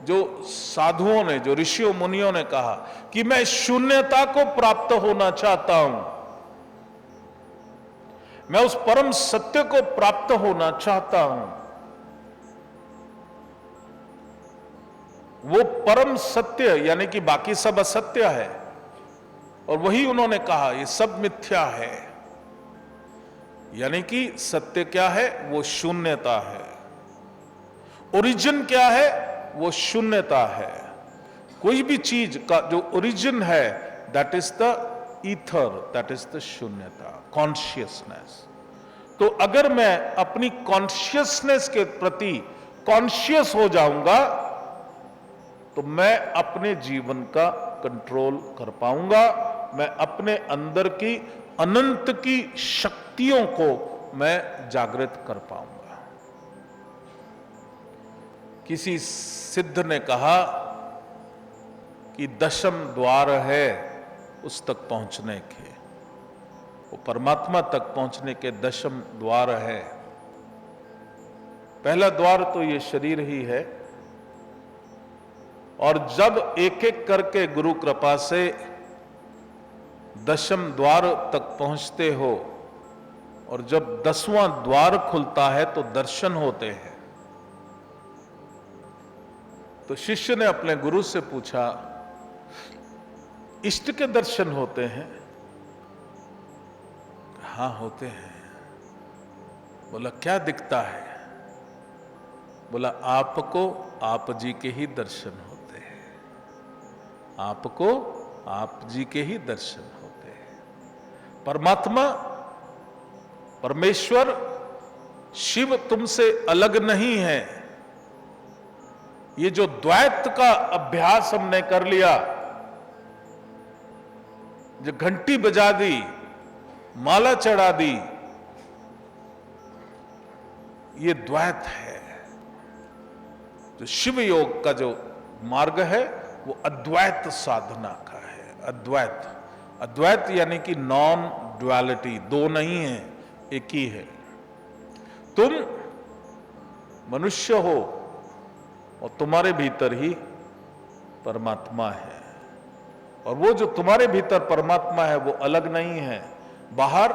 जो साधुओं ने, जो ऋषियों मुनियों ने कहा कि मैं शून्यता को प्राप्त होना चाहता हूं, मैं उस परम सत्य को प्राप्त होना चाहता हूं, वो परम सत्य यानी कि बाकी सब असत्य है, और वही उन्होंने कहा ये सब मिथ्या है। यानी कि सत्य क्या है? वो शून्यता है। ओरिजिन क्या है? वो शून्यता है। कोई भी चीज का जो ओरिजिन है, that is the ether, that is the शून्यता, कॉन्शियसनेस। तो अगर मैं अपनी कॉन्शियसनेस के प्रति कॉन्शियस हो जाऊंगा तो मैं अपने जीवन का कंट्रोल कर पाऊंगा, मैं अपने अंदर की अनंत की शक्तियों को मैं जागृत कर पाऊंगा। किसी सिद्ध ने कहा कि दशम द्वार है उस तक पहुंचने के, वो परमात्मा तक पहुंचने के दशम द्वार है। पहला द्वार तो ये शरीर ही है, और जब एक एक करके गुरु कृपा से दशम द्वार तक पहुंचते हो, और जब 10वां द्वार खुलता है तो दर्शन होते हैं। तो शिष्य ने अपने गुरु से पूछा, इष्ट के दर्शन होते हैं? हाँ होते हैं। बोला क्या दिखता है? बोला आपको आप जी के ही दर्शन होते हैं, आपको आप जी के ही दर्शन होते हैं। परमात्मा, परमेश्वर, शिव तुमसे अलग नहीं है। ये जो द्वैत का अभ्यास हमने कर लिया, जो घंटी बजा दी, माला चढ़ा दी, ये द्वैत है। जो शिव योग का जो मार्ग है वो अद्वैत साधना का है। अद्वैत, अद्वैत यानी कि नॉन ड्युअलिटी, दो नहीं है, एक ही है। तुम मनुष्य हो और तुम्हारे भीतर ही परमात्मा है, और वो जो तुम्हारे भीतर परमात्मा है वो अलग नहीं है। बाहर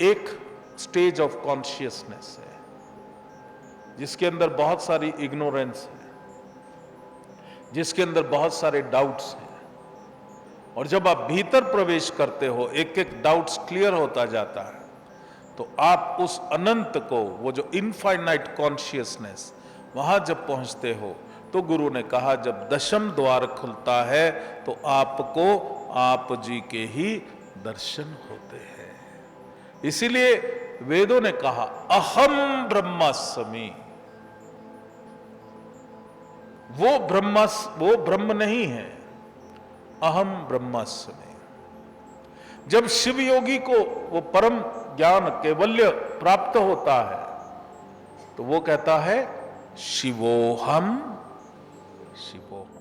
एक स्टेज ऑफ कॉन्शियसनेस है जिसके अंदर बहुत सारी इग्नोरेंस है, जिसके अंदर बहुत सारे डाउट्स हैं, और जब आप भीतर प्रवेश करते हो एक एक डाउट्स क्लियर होता जाता है, तो आप उस अनंत को, वो जो इनफाइनाइट कॉन्शियसनेस, वहां जब पहुंचते हो तो गुरु ने कहा जब दशम द्वार खुलता है तो आपको आप जी के ही दर्शन होते हैं। इसीलिए वेदों ने कहा अहम ब्रह्मास्मि। वो ब्रह्म नहीं है, अहम ब्रह्मास्मि। जब शिव योगी को वो परम ज्ञान कैवल्य प्राप्त होता है तो वो कहता है शिवोहम, शिवोहम।